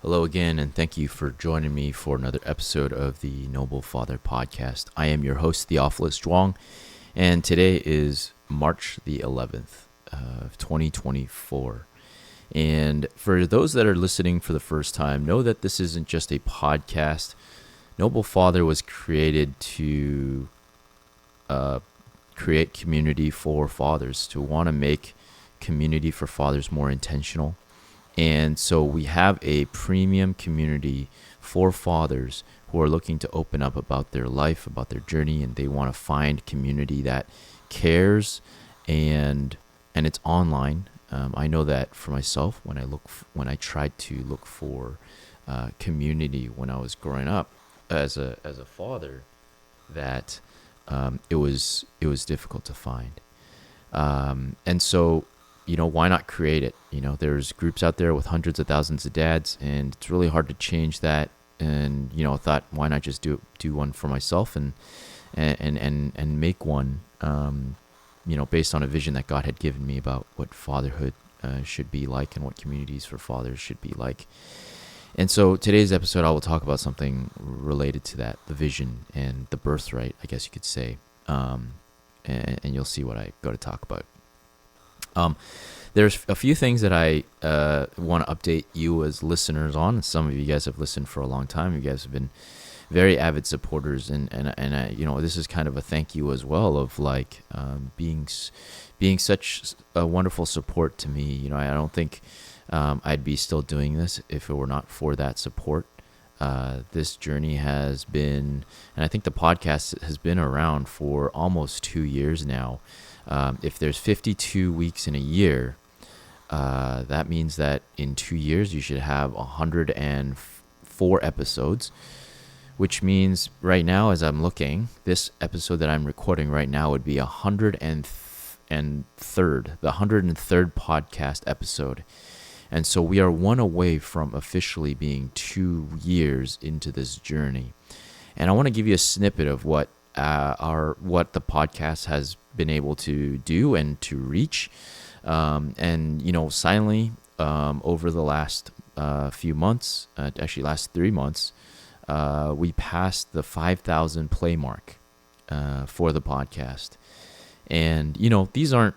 Hello again, and thank you for joining me for another episode of the Noble Father podcast. I am your host, Theophilus, and today is March the 11th of 2024. And for those that are listening for the first time, know that this isn't just a podcast. Noble Father was created to create community for fathers, to want to make community for fathers more intentional. And so we have a premium community for fathers who are looking to open up about their life, about their journey, and they want to find community that cares, and it's online. I know that for myself, when I tried to look for community when I was growing up as a father, that it was difficult to find. And so, why not create it? There's groups out there with hundreds of thousands of dads, and it's really hard to change that. And I thought, why not just do one for myself and make one, based on a vision that God had given me about what fatherhood should be like and what communities for fathers should be like. And so today's episode, I will talk about something related to that, the vision and the birthright, I guess you could say. And you'll see what I go to talk about. There's a few things that I want to update you as listeners on. Some of you guys have listened for a long time. You guys have been very avid supporters, and this is kind of a thank you as well of being such a wonderful support to me. I don't think I'd be still doing this if it were not for that support. This journey has been, and I think the podcast has been around for almost 2 years now. If there's 52 weeks in a year, that means that in 2 years you should have 104 episodes, which means right now, as I'm looking, this episode that I'm recording right now would be the 103rd podcast episode. And so we are one away from officially being 2 years into this journey. And I want to give you a snippet of what the podcast has been able to do and to reach. Silently, over the last few months, actually last 3 months, we passed the 5,000 play mark for the podcast. And these aren't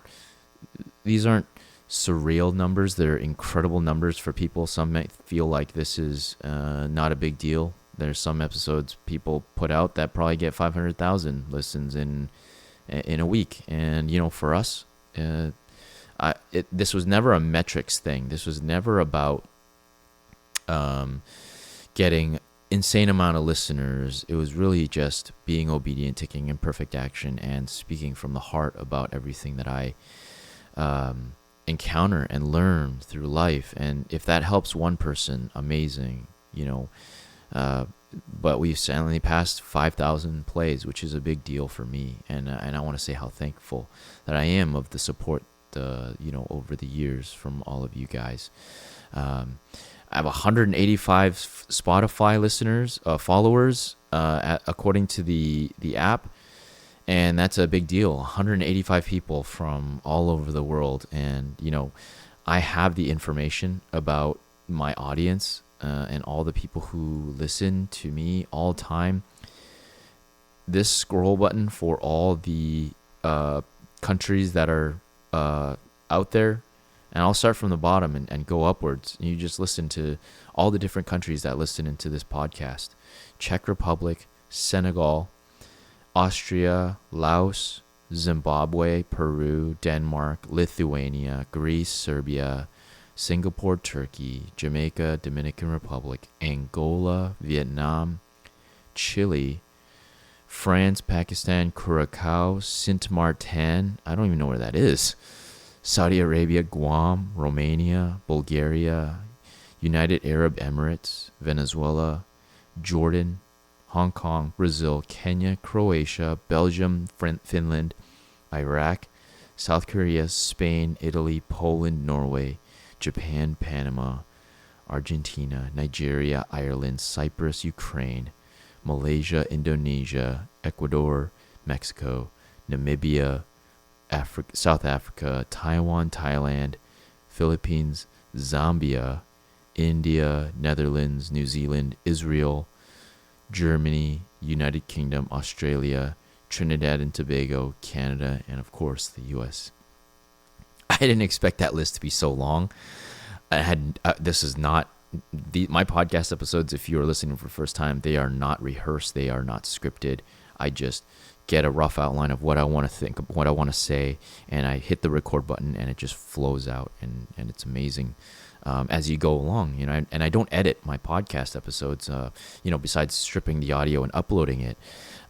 surreal numbers. They're incredible numbers for people. Some might feel like this is not a big deal. There's some episodes people put out that probably get 500,000 listens in a week. And for us, this was never a metrics thing. This was never about getting insane amount of listeners. It was really just being obedient, taking imperfect action, and speaking from the heart about everything that I encounter and learn through life. And if that helps one person, amazing. But we've silently passed 5,000 plays, which is a big deal for me, and I want to say how thankful that I am of the support, over the years from all of you guys. I have 185 Spotify listeners, followers, according to the app, and that's a big deal. 185 people from all over the world, and I have the information about my audience. And all the people who listen to me all the time. This scroll button for all the countries that are out there, and I'll start from the bottom and go upwards. You just listen to all the different countries that listen into this podcast. Czech Republic, Senegal, Austria, Laos, Zimbabwe, Peru, Denmark, Lithuania, Greece, Serbia, Singapore, Turkey, Jamaica, Dominican Republic, Angola, Vietnam, Chile, France, Pakistan, Curacao, Sint Maarten, I don't even know where that is, Saudi Arabia, Guam, Romania, Bulgaria, United Arab Emirates, Venezuela, Jordan, Hong Kong, Brazil, Kenya, Croatia, Belgium, Finland, Iraq, South Korea, Spain, Italy, Poland, Norway, Japan, Panama, Argentina, Nigeria, Ireland, Cyprus, Ukraine, Malaysia, Indonesia, Ecuador, Mexico, Namibia, South Africa, Taiwan, Thailand, Philippines, Zambia, India, Netherlands, New Zealand, Israel, Germany, United Kingdom, Australia, Trinidad and Tobago, Canada, and of course the US. I didn't expect that list to be so long. This is not my podcast episodes. If you are listening for the first time, they are not rehearsed. They are not scripted. I just get a rough outline of what I want to think, what I want to say, and I hit the record button, and it just flows out, and it's amazing. As you go along, and I don't edit my podcast episodes, besides stripping the audio and uploading it,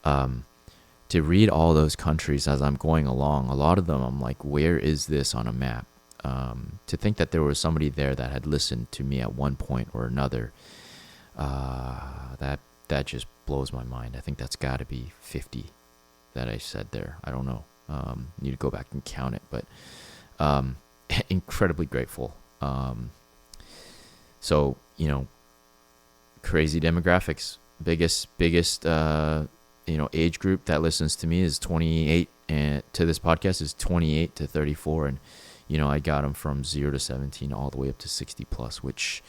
to read all those countries as I'm going along. A lot of them, I'm like, where is this on a map? To think that there was somebody there that had listened to me at one point or another, that just blows my mind. I think that's got to be 50 that I said there. I don't know. Need to go back and count it, but incredibly grateful. So, crazy demographics. Biggest age group that listens to me is 28, and to this podcast is 28 to 34, and I got them from 0 to 17 all the way up to 60 plus, which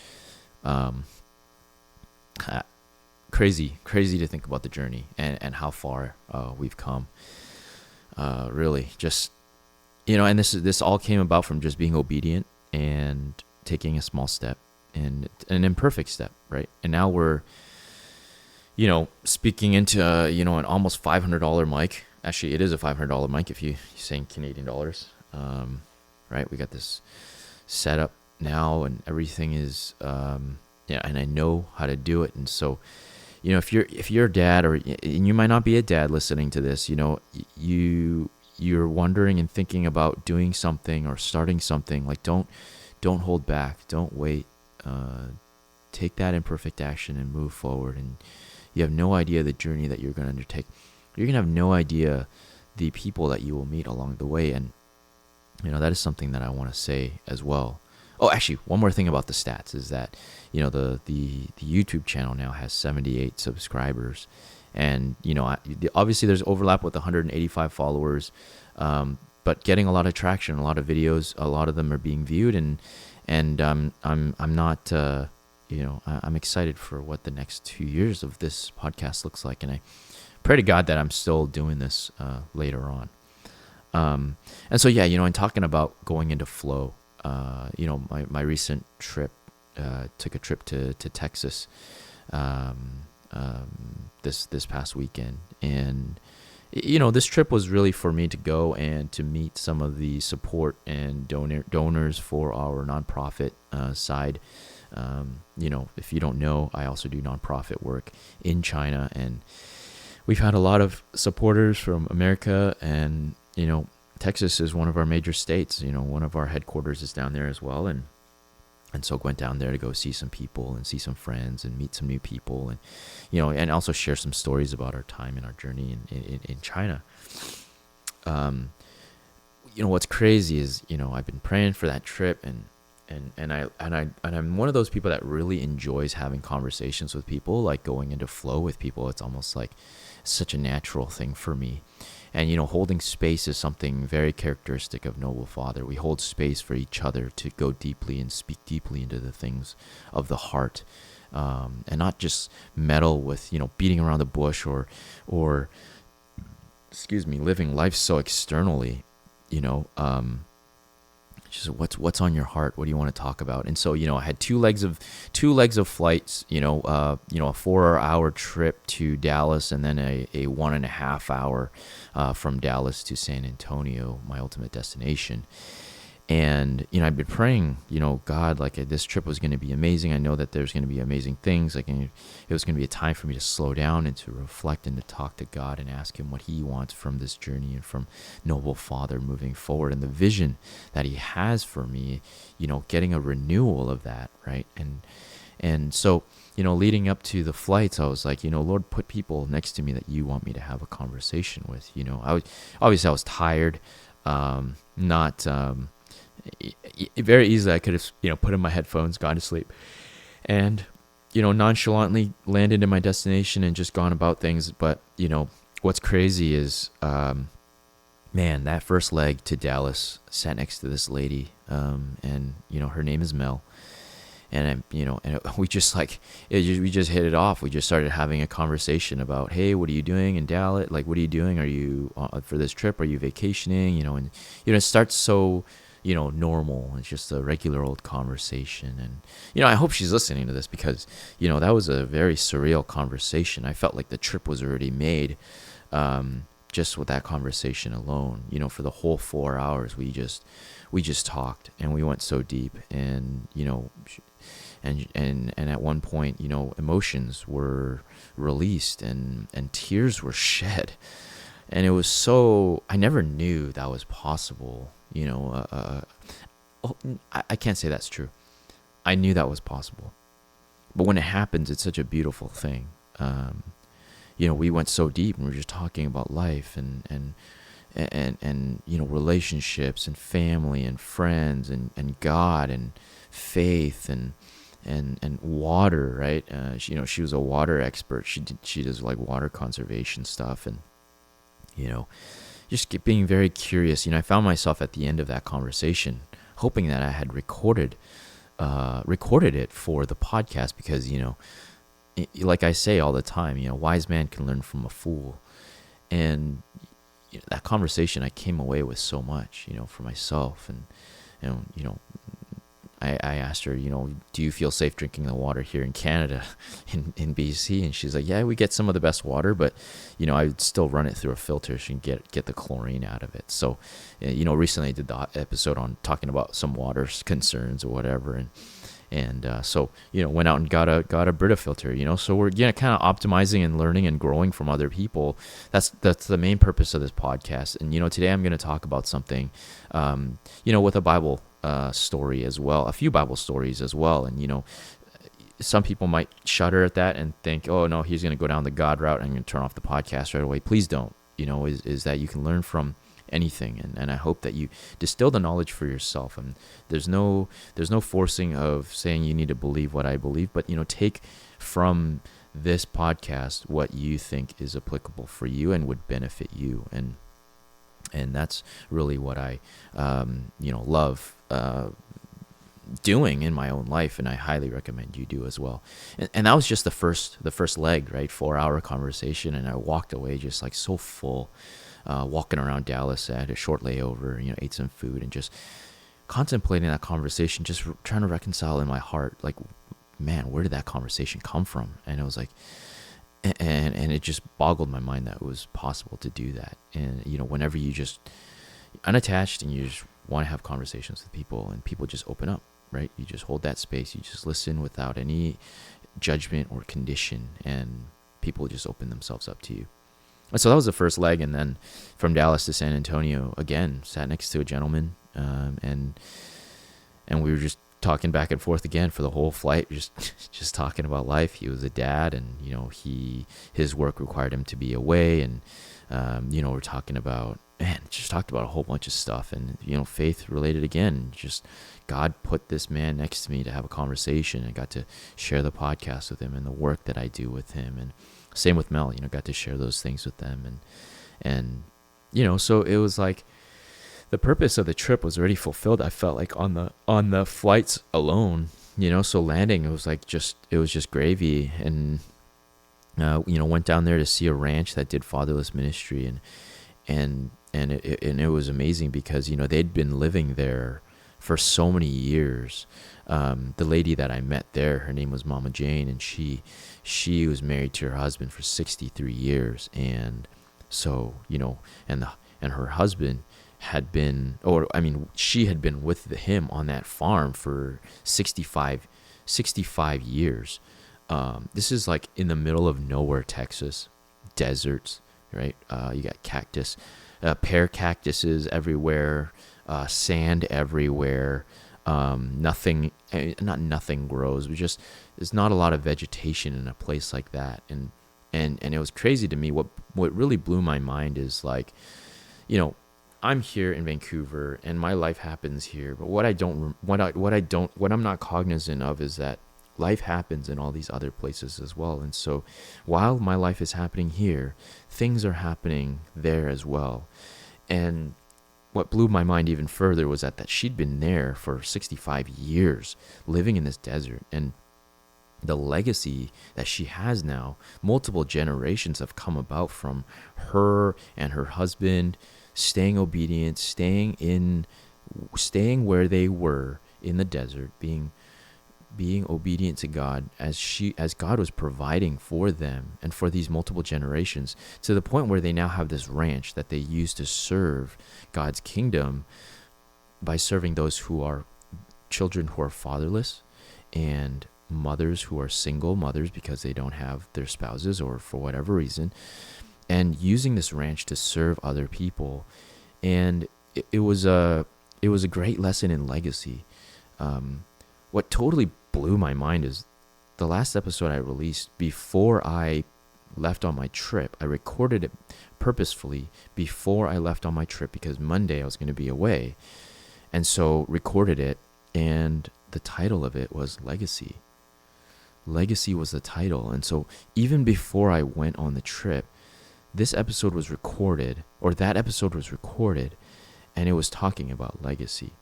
crazy to think about the journey and how far we've come. Really, just and this all came about from just being obedient and taking a small step and an imperfect step, right? And now we're speaking into an almost $500 mic. Actually, it is a $500 mic if you're saying Canadian dollars. Right, we got this set up now, and everything is and I know how to do it. And so if you're a dad, and you might not be a dad listening to this, you're wondering and thinking about doing something or starting something, like don't hold back, don't wait, take that imperfect action and move forward. And you have no idea the journey that you're going to undertake. You're going to have no idea the people that you will meet along the way. And that is something that I want to say as well. Oh, actually, one more thing about the stats is that, the YouTube channel now has 78 subscribers, and, obviously there's overlap with 185 followers, but getting a lot of traction, a lot of videos, a lot of them are being viewed, and I'm not, I'm excited for what the next 2 years of this podcast looks like, and I pray to God that I'm still doing this later on. And so, in talking about going into flow, my recent trip, took a trip to Texas, this past weekend. And, this trip was really for me to go and to meet some of the support and donors for our nonprofit, side. If you don't know, I also do nonprofit work in China, and we've had a lot of supporters from America, and, Texas is one of our major states. One of our headquarters is down there as well. And so went down there to go see some people and see some friends and meet some new people, and, and also share some stories about our time and our journey in China. What's crazy is, I've been praying for that trip, and I'm one of those people that really enjoys having conversations with people, like going into flow with people. It's almost like such a natural thing for me. And, holding space is something very characteristic of Noble Father. We hold space for each other to go deeply and speak deeply into the things of the heart, and not just meddle with, beating around the bush or living life so externally, just what's on your heart. What do you want to talk about? And so, I had two legs of flights, a 4-hour trip to Dallas, and then a 1.5 hour from Dallas to San Antonio, my ultimate destination. And, I've been praying, God, like, this trip was going to be amazing. I know that there's going to be amazing things. Like, it was going to be a time for me to slow down and to reflect and to talk to God and ask him what he wants from this journey and from Noble Father moving forward, and the vision that he has for me, getting a renewal of that, right? And so, leading up to the flights, I was like, Lord, put people next to me that you want me to have a conversation with. I was tired, very easily I could have, put in my headphones, gone to sleep, and, nonchalantly landed in my destination and just gone about things. But, what's crazy is, man, that first leg to Dallas, sat next to this lady, and, her name is Mel. and we just we just hit it off. We just started having a conversation about, hey, what are you doing in Dallas? Like, what are you doing? Are you for this trip? Are you vacationing? And it starts so normal. It's just a regular old conversation. And I hope she's listening to this, because that was a very surreal conversation. I felt like the trip was already made, just with that conversation alone. For the whole 4 hours, we just talked, and we went so deep. And and at one point, emotions were released, and tears were shed. And it was so, I never knew that was possible. I can't say that's true. I knew that was possible, but when it happens, it's such a beautiful thing. We went so deep, and we were just talking about life and relationships and family and friends and God and faith and water, right? She was a water expert. She does like water conservation stuff, and just being very curious. I found myself at the end of that conversation hoping that I had recorded it for the podcast, because like I say all the time, wise man can learn from a fool. And that conversation, I came away with so much, for myself. And I asked her, do you feel safe drinking the water here in Canada, in BC? And she's like, yeah, we get some of the best water, but I would still run it through a filter so you can get the chlorine out of it. So recently I did the episode on talking about some water concerns or whatever, and so went out and got a Brita filter. So we're kind of optimizing and learning and growing from other people. That's the main purpose of this podcast. And today I'm going to talk about something with a Bible story as well, a few Bible stories as well. And some people might shudder at that and think, oh no, he's going to go down the God route, and I'm going to turn off the podcast right away. Please don't. Is that you can learn from anything, and I hope that you distill the knowledge for yourself. And there's no forcing of saying you need to believe what I believe, but take from this podcast what you think is applicable for you and would benefit you. And that's really what I love doing in my own life, and I highly recommend you do as well. And that was just the first leg, right? 4-hour conversation, and I walked away just like so full. Walking around Dallas, I had a short layover, ate some food, and just contemplating that conversation, just trying to reconcile in my heart, like, man, where did that conversation come from? And it was like, and it just boggled my mind that it was possible to do that. And whenever you just unattached and you just want to have conversations with people, and people just open up, right? You just hold that space, you just listen without any judgment or condition, and people just open themselves up to you. So that was the first leg. And then from Dallas to San Antonio, again, sat next to a gentleman, and we were just talking back and forth again for the whole flight, just talking about life. He was a dad, and his work required him to be away, and we're talking about, just talked about a whole bunch of stuff, and faith related again. Just God put this man next to me to have a conversation, and got to share the podcast with him and the work that I do with him. And same with Mel, got to share those things with them. And so it was like the purpose of the trip was already fulfilled. I felt like on the flights alone, so landing, it was just gravy. And went down there to see a ranch that did fatherless ministry, and it was amazing, because they'd been living there for so many years. The lady that I met there, her name was Mama Jane, and she was married to her husband for 63 years. And so, and her husband had been, she had been with him on that farm for 65 years. This is like in the middle of nowhere, Texas, deserts, right? You got cactus, pear cactuses everywhere, sand everywhere. Nothing grows. There's not a lot of vegetation in a place like that. And it was crazy to me. What really blew my mind is, like, I'm here in Vancouver and my life happens here, but what I'm not cognizant of is that life happens in all these other places as well. And so while my life is happening here, things are happening there as well. And what blew my mind even further was that she'd been there for 65 years, living in this desert. And the legacy that she has now, multiple generations have come about from her and her husband staying obedient, staying where they were in the desert, being obedient to God as God was providing for them and for these multiple generations, to the point where they now have this ranch that they use to serve God's kingdom by serving those who are children who are fatherless, and mothers who are single mothers because they don't have their spouses or for whatever reason, and using this ranch to serve other people. And it was a great lesson in legacy. What totally blew my mind is the last episode I released before I left on my trip. I recorded it purposefully before I left on my trip because Monday I was going to be away. And so recorded it, and the title of it was Legacy. Legacy was the title. And so even before I went on the trip, that episode was recorded, and it was talking about legacy.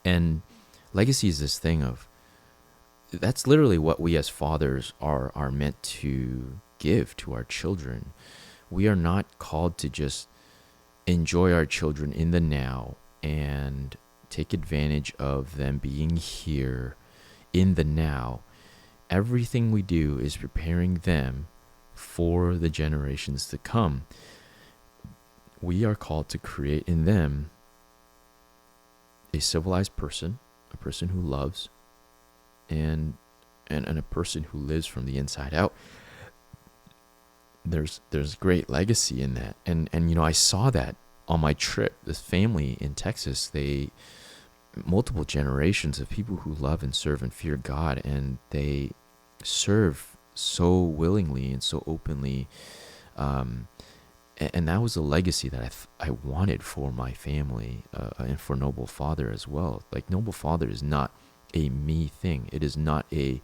And legacy is this thing of, that's literally what we as fathers are meant to give to our children. We are not called to just enjoy our children in the now and take advantage of them being here in the now. Everything we do is preparing them for the generations to come. We are called to create in them a civilized person, a person who loves, and a person who lives from the inside out. There's great legacy in that. And I saw that on my trip. This family in Texas, multiple generations of people who love and serve and fear God, and they serve so willingly and so openly, and that was a legacy that I wanted for my family, and for Noble Father as well. Like, Noble Father is not a me thing. It is not a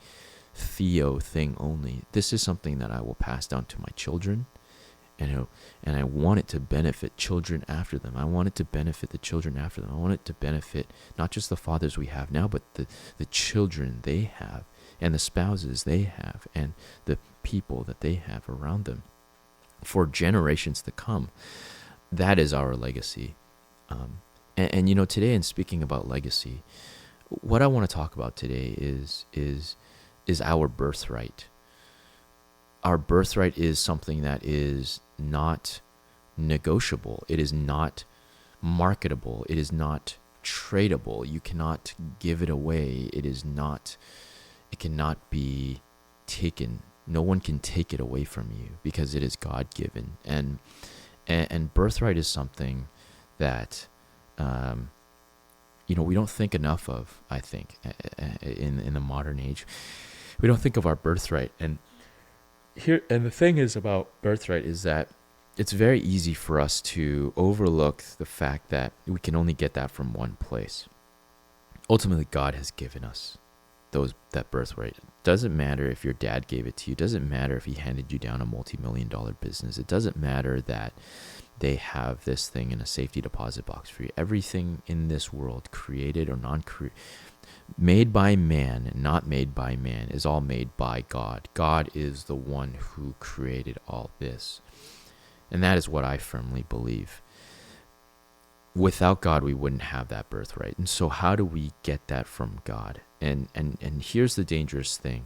Theo thing only. This is something that I will pass down to my children, and I want it to benefit children after them. I want it to benefit the children after them. I want it to benefit not just the fathers we have now, but the children they have, and the spouses they have, and the people that they have around them for generations to come. That is our legacy. And today, in speaking about legacy, what I want to talk about today is our birthright. Our birthright is something that is not negotiable. It is not marketable. It is not tradable. You cannot give it away. It cannot be taken. No one can take it away from you because it is God-given. And birthright is something that we don't think enough of, I think, in the modern age. We don't think of our birthright. And the thing is about birthright is that it's very easy for us to overlook the fact that we can only get that from one place. Ultimately, God has given us that birthright. It doesn't matter if your dad gave it to you. It doesn't matter if he handed you down a multi-million-dollar business. It doesn't matter that they have this thing in a safety deposit box for you. Everything in this world, created or non-created, made by man, not made by man, is all made by God. God is the one who created all this. And that is what I firmly believe. Without God, we wouldn't have that birthright. And so how do we get that from God? And here's the dangerous thing,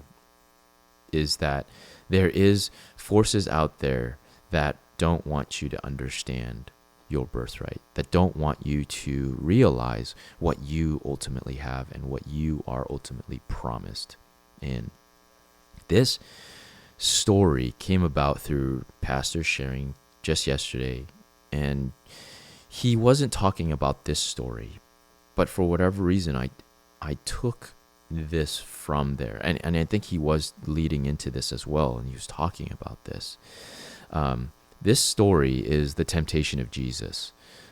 is that there is forces out there that don't want you to understand your birthright, that don't want you to realize what you ultimately have and what you are ultimately promised. And this story came about through pastor sharing just yesterday, and he wasn't talking about this story, but for whatever reason, I took this from there, and I think he was leading into this as well, and he was talking about this. This story is the temptation of Jesus.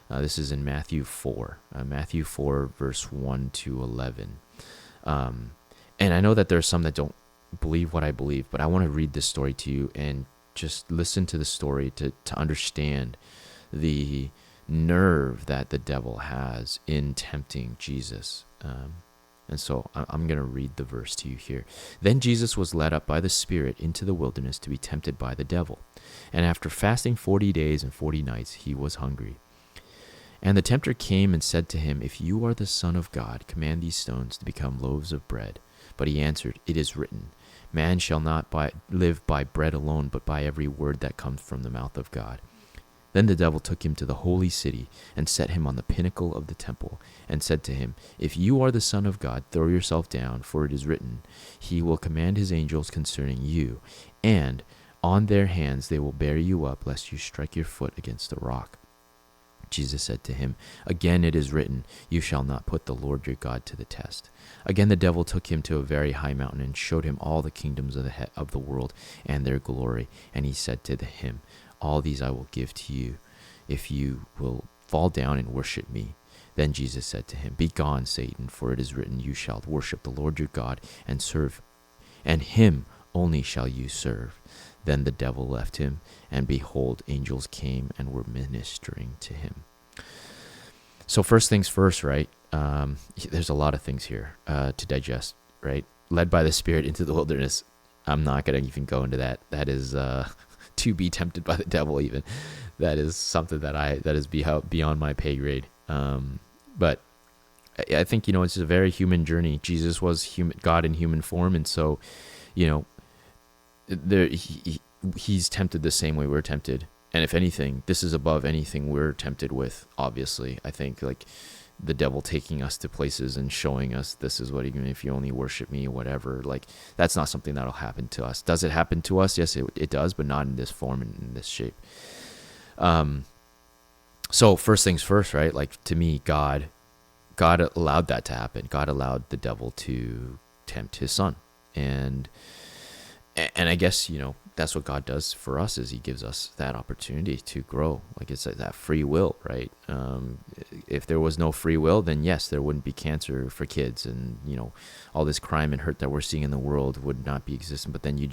This is in Matthew 4, verse 1 to 11. And I know that there are some that don't believe what I believe, but I want to read this story to you and just listen to the story to understand the nerve that the devil has in tempting Jesus. And so I'm going to read the verse to you here. Then Jesus was led up by the Spirit into the wilderness to be tempted by the devil. And after fasting 40 days and 40 nights, he was hungry. And the tempter came and said to him, "If you are the Son of God, command these stones to become loaves of bread." But he answered, "It is written, man shall not live by bread alone, but by every word that comes from the mouth of God." Then the devil took him to the holy city and set him on the pinnacle of the temple and said to him, "If you are the Son of God, throw yourself down, for it is written, he will command his angels concerning you, and on their hands they will bear you up, lest you strike your foot against a rock." Jesus said to him, "Again it is written, you shall not put the Lord your God to the test." Again the devil took him to a very high mountain and showed him all the kingdoms of the world and their glory. And he said to him, "All these I will give to you, if you will fall down and worship me." Then Jesus said to him, "Begone, Satan, for it is written, you shall worship the Lord your God and serve, and him only shall you serve." Then the devil left him, and behold, angels came and were ministering to him. So first things first, right? There's a lot of things here to digest, right? Led by the Spirit into the wilderness. I'm not going to even go into that. That is to be tempted by the devil even. That is something that is beyond my pay grade. But I think, it's a very human journey. Jesus was God in human form. And so, he's tempted the same way we're tempted. And if anything, this is above anything we're tempted with, obviously. I think like the devil taking us to places and showing us this is what, even if you only worship me, whatever, like that's not something that'll happen to us. Does it happen to us? Yes, it does, but not in this form and in this shape. So first things first, right? Like to me, God allowed that to happen. God allowed the devil to tempt his son. And I guess, that's what God does for us, is he gives us that opportunity to grow. Like it's like that free will, right? If there was no free will, then yes, there wouldn't be cancer for kids, and all this crime and hurt that we're seeing in the world would not be existent. But then you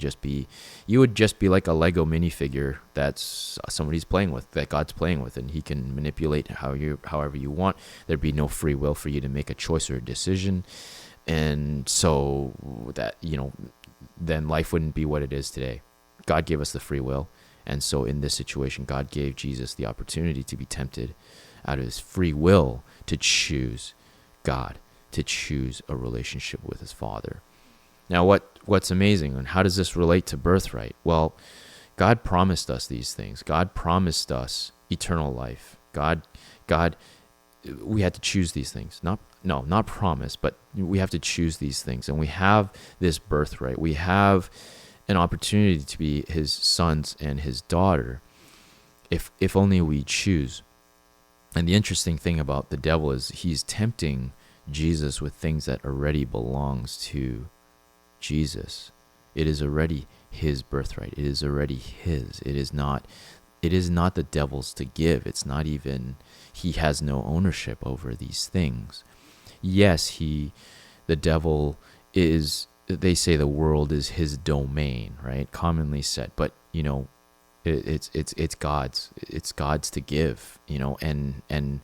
would just be like a Lego minifigure that's somebody's playing with, that God's playing with, and he can manipulate however you want. There'd be no free will for you to make a choice or a decision. And so that, then life wouldn't be what it is today. God gave us the free will. And so in this situation, God gave Jesus the opportunity to be tempted out of his free will to choose God, to choose a relationship with his Father. Now, what's amazing, and how does this relate to Birthright? Well, God promised us these things. God promised us eternal life. God, we had to choose these things. Not promise, but we have to choose these things. And we have this birthright. We have an opportunity to be his sons and his daughter if only we choose. And the interesting thing about the devil is he's tempting Jesus with things that already belongs to Jesus. It is already his birthright. It is already his. It is not the devil's to give. It's not even, he has no ownership over these things. Yes, the devil is, they say the world is his domain, right? Commonly said, but it's God's. It's God's to give, and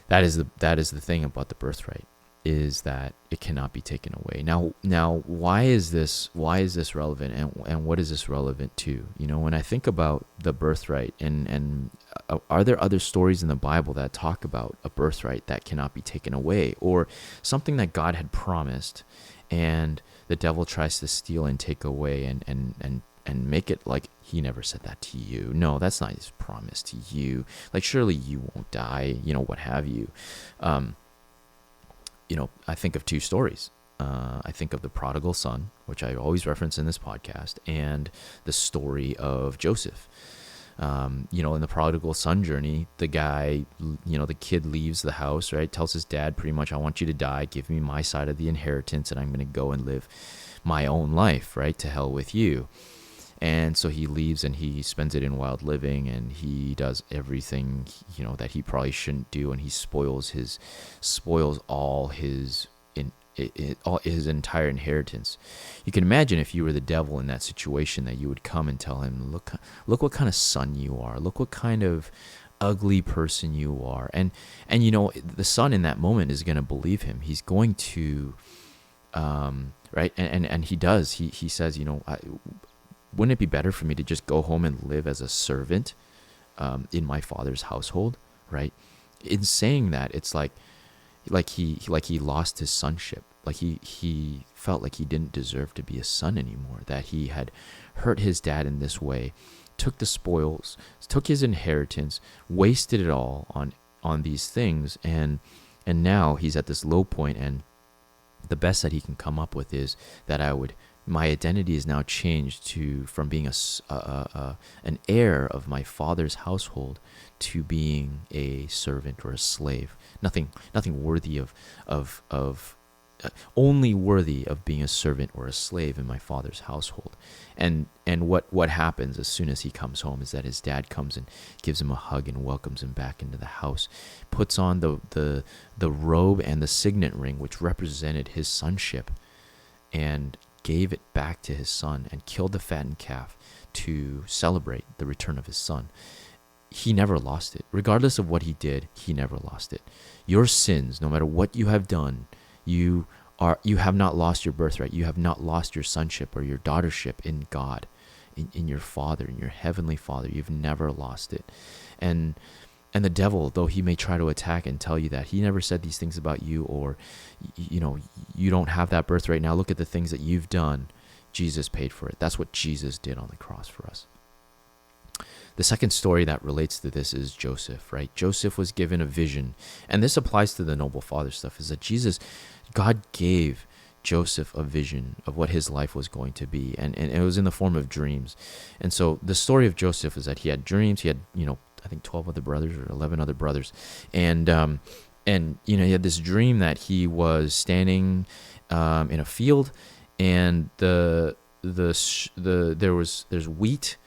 that is the thing about the birthright, is that it cannot be taken away. Now, why is this relevant, and what is this relevant to? When I think about the birthright, and are there other stories in the Bible that talk about a birthright that cannot be taken away, or something that God had promised, and the devil tries to steal and take away and make it like he never said that to you? No, that's not his promise to you. Like, surely you won't die, what have you. I think of two stories. I think of the prodigal son, which I always reference in this podcast, and the story of Joseph. In the prodigal son journey, the guy, the kid leaves the house, right? Tells his dad pretty much, "I want you to die, give me my side of the inheritance, and I'm going to go and live my own life, right? To hell with you." And so he leaves and he spends it in wild living, and he does everything, that he probably shouldn't do. And he spoils all his entire inheritance. You can imagine if you were the devil in that situation, that you would come and tell him, look what kind of son you are. Look what kind of ugly person you are. And the son in that moment is going to believe him. He's going to, right? And he does. He says, wouldn't it be better for me to just go home and live as a servant in my father's household, right? In saying that, it's like he lost his sonship. Like he felt like he didn't deserve to be a son anymore, that he had hurt his dad in this way, took the spoils, took his inheritance, wasted it all on these things, and now he's at this low point, and the best that he can come up with is that my identity is now changed from being an heir of my father's household to being a servant or a slave. Nothing worthy of only worthy of being a servant or a slave in my father's household. And what happens as soon as he comes home is that his dad comes and gives him a hug and welcomes him back into the house, puts on the robe and the signet ring, which represented his sonship, and gave it back to his son, and killed the fattened calf to celebrate the return of his son. He never lost it. Regardless of what he did, he never lost it. Your sins, no matter what you have done, you have not lost your birthright. You have not lost your sonship or your daughtership in God, in your Father, in your heavenly Father. You've never lost it. And the devil, though he may try to attack and tell you that, he never said these things about you, or you don't have that birthright. Now look at the things that you've done. Jesus paid for it. That's what Jesus did on the cross for us. The second story that relates to this is Joseph, right? Joseph was given a vision, and this applies to the noble father stuff, is that God gave Joseph a vision of what his life was going to be, and it was in the form of dreams. And so the story of Joseph is that he had dreams. He had, I think 12 other brothers or 11 other brothers, and he had this dream that he was standing in a field, and there's wheat.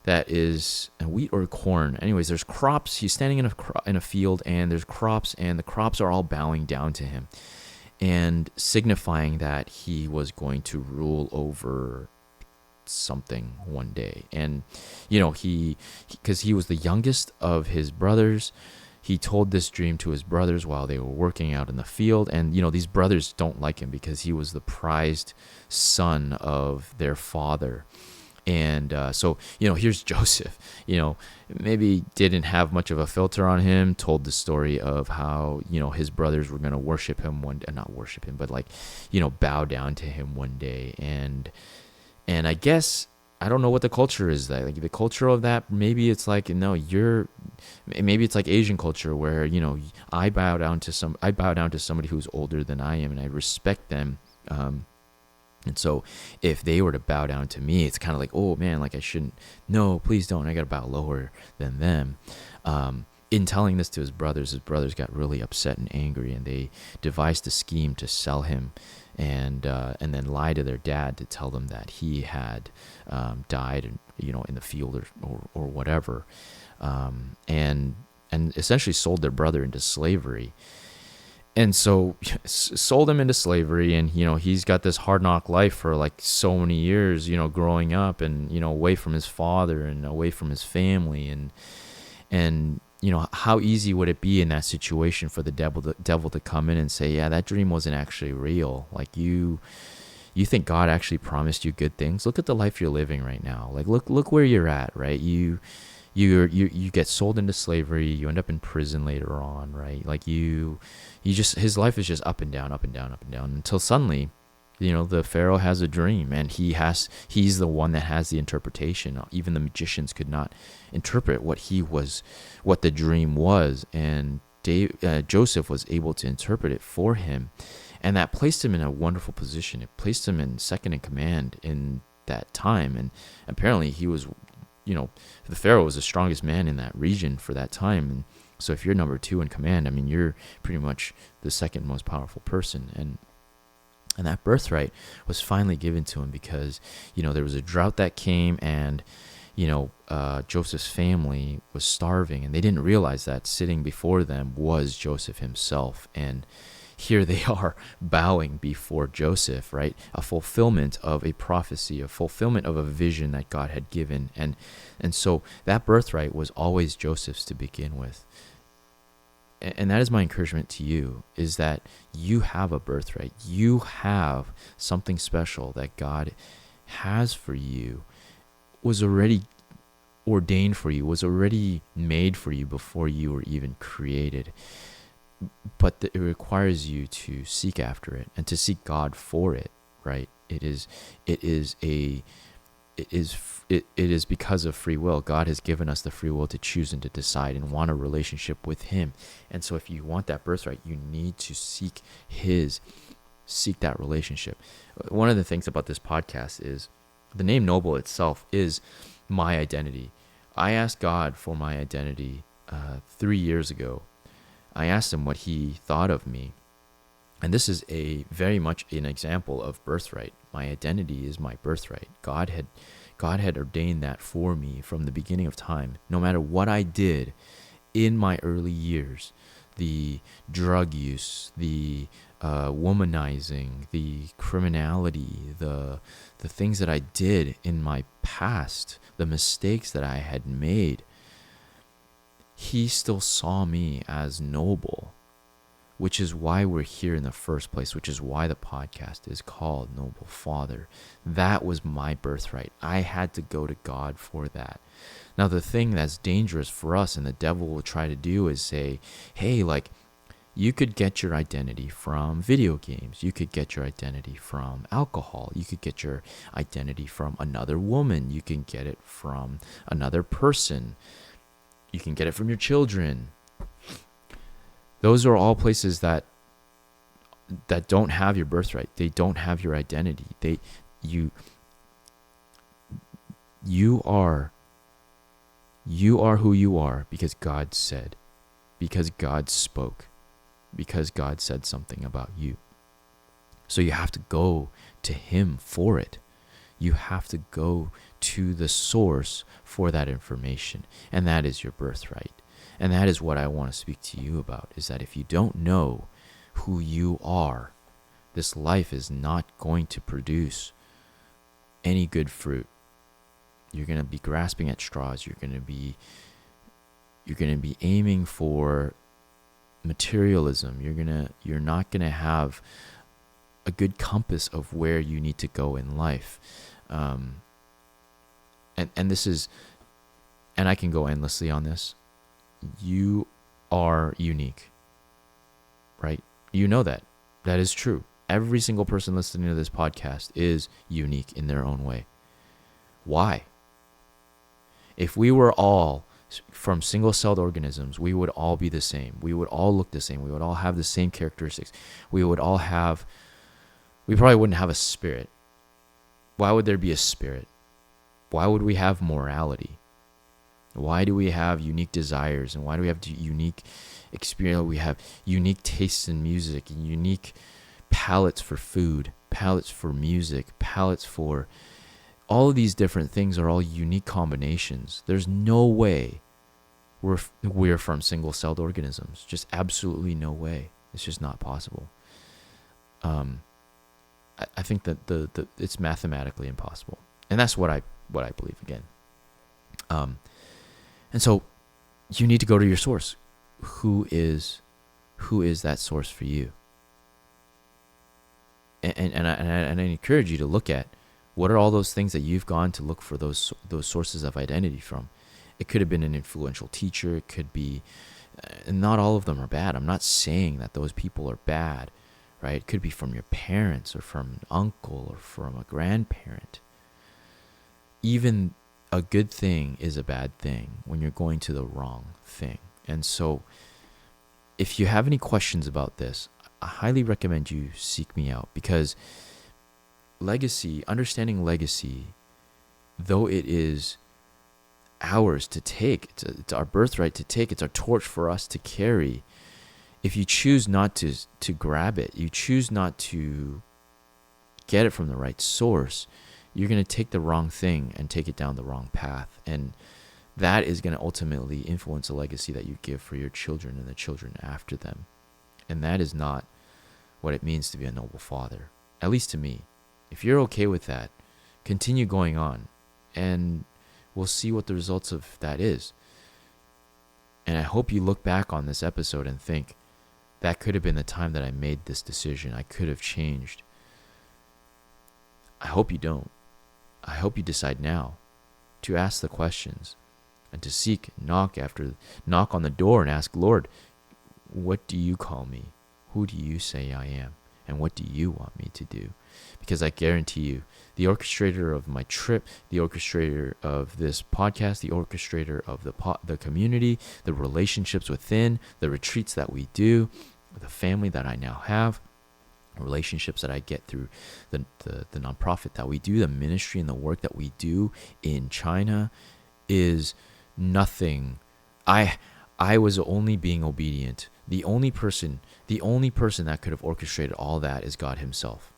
That is wheat or corn. Anyways, there's crops. He's standing in a field, and there's crops, and the crops are all bowing down to him, and signifying that he was going to rule over something one day. And because he was the youngest of his brothers, he told this dream to his brothers while they were working out in the field. And these brothers don't like him because he was the prized son of their father. And so here's Joseph, maybe didn't have much of a filter on him, told the story of how, his brothers were going to worship him not worship him, but bow down to him one day. And I guess, I don't know what the culture is like the culture of that. Maybe it's like, maybe it's like Asian culture where, I bow down to somebody who's older than I am, and I respect them. And so if they were to bow down to me, it's kind of like, oh man, I shouldn't. No, please don't. I got to bow lower than them. In telling this to his brothers got really upset and angry, and they devised a scheme to sell him, and then lie to their dad to tell them that he had died, in the field or whatever, and essentially sold their brother into slavery. And so sold him into slavery, and, he's got this hard knock life for so many years, growing up and, away from his father and away from his family. And how easy would it be in that situation for the devil to come in and say, yeah, that dream wasn't actually real. You think God actually promised you good things? Look at the life you're living right now. Look where you're at, right? You get sold into slavery, you end up in prison later on, right? His life is just up and down, up and down, up and down, until suddenly, the Pharaoh has a dream, and he's the one that has the interpretation. Even the magicians could not interpret what the dream was, and Joseph was able to interpret it for him, and that placed him in a wonderful position. It placed him in second in command in that time, and apparently he was, the Pharaoh was the strongest man in that region for that time. And so if you're number 2 in command, you're pretty much the second most powerful person. And that birthright was finally given to him because, there was a drought that came, and, Joseph's family was starving, and they didn't realize that sitting before them was Joseph himself. And here they are bowing before Joseph, right? A fulfillment of a prophecy, a fulfillment of a vision that God had given. And so that birthright was always Joseph's to begin with. And that is my encouragement to you, is that you have a birthright. You have something special that God has for you, was already ordained for you, was already made for you before you were even created. But it requires you to seek after it and to seek God for it, right? It is because of free will. God has given us the free will to choose and to decide and want a relationship with Him. And so if you want that birthright, you need to seek that relationship. One of the things about this podcast is the name Noble itself is my identity. I asked God for my identity 3 years ago. I asked Him what He thought of me. And this is very much an example of birthright. My identity is my birthright. God had ordained that for me from the beginning of time. No matter what I did in my early years, the drug use, the womanizing, the criminality, the things that I did in my past, the mistakes that I had made, He still saw me as noble, which is why we're here in the first place, which is why the podcast is called Noble Father. That was my birthright. I had to go to God for that. Now, the thing that's dangerous for us and the devil will try to do is say, hey, like, you could get your identity from video games. You could get your identity from alcohol. You could get your identity from another woman. You can get it from another person. You can get it from your children. Those are all places that don't have your birthright. They don't have your identity. You are who you are because God said, because God spoke, because God said something about you. So you have to go to Him for it. You have to go to the source for that information, and that is your birthright. And that is what I want to speak to you about, is that if you don't know who you are, this life is not going to produce any good fruit. You're going to be grasping at straws. You're going to be aiming for materialism. You're not going to have a good compass of where you need to go in life. And this is, and I can go endlessly on this. You are unique, right? You know that. That is true. Every single person listening to this podcast is unique in their own way. Why? If we were all from single-celled organisms, we would all be the same. We would all look the same. We would all have the same characteristics. We probably wouldn't have a spirit. Why would there be a spirit? Why would we have morality? Why do we have unique desires, and why do we have unique experience? We have unique tastes in music and unique palettes for food, palettes for music, palettes for all of these different things are all unique combinations. There's no way we're from single-celled organisms. Just absolutely no way. It's just not possible. I think that it's mathematically impossible, and that's what I believe again. And so you need to go to your source. Who is that source for you? And I encourage you to look at what are all those things that you've gone to look for those sources of identity from. It could have been an influential teacher. It could be, and not all of them are bad. I'm not saying that those people are bad, right? It could be from your parents or from an uncle or from a grandparent. Even a good thing is a bad thing when you're going to the wrong thing. And so if you have any questions about this, I highly recommend you seek me out, because understanding legacy, though it is ours to take, it's our birthright to take, it's our torch for us to carry. If you choose not to grab it, you choose not to get it from the right source, you're going to take the wrong thing and take it down the wrong path. And that is going to ultimately influence a legacy that you give for your children and the children after them. And that is not what it means to be a noble father, at least to me. If you're okay with that, continue going on, and we'll see what the results of that is. And I hope you look back on this episode and think, that could have been the time that I made this decision. I could have changed. I hope you don't. I hope you decide now to ask the questions and to seek, knock on the door and ask, Lord, what do you call me? Who do you say I am? And what do you want me to do? Because I guarantee you, the orchestrator of my trip, the orchestrator of this podcast, the orchestrator of the community, the relationships within, the retreats that we do, the family that I now have, relationships that I get through the nonprofit that we do, the ministry and the work that we do in China is nothing. I was only being obedient. The only person that could have orchestrated all that is God himself.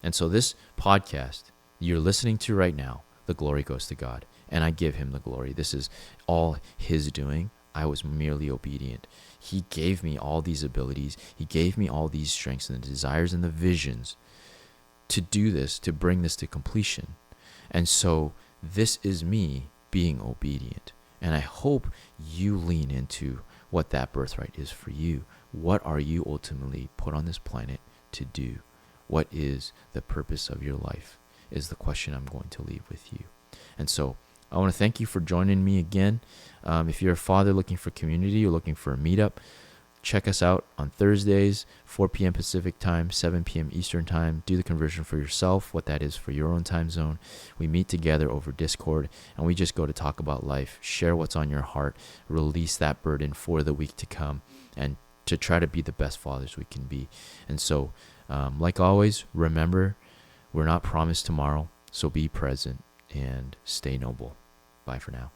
And so this podcast you're listening to right now, the glory goes to God, and I give him the glory. This is all his doing. I was merely obedient. He gave me all these abilities. He gave me all these strengths and the desires and the visions to do this, to bring this to completion. And so this is me being obedient. And I hope you lean into what that birthright is for you. What are you ultimately put on this planet to do? What is the purpose of your life is the question I'm going to leave with you. And so I want to thank you for joining me again. If you're a father looking for community or looking for a meetup, check us out on Thursdays, 4 p.m. Pacific time, 7 p.m. Eastern time. Do the conversion for yourself, what that is for your own time zone. We meet together over Discord, and we just go to talk about life, share what's on your heart, release that burden for the week to come, and to try to be the best fathers we can be. And so, like always, remember, we're not promised tomorrow, so be present and stay noble. Bye for now.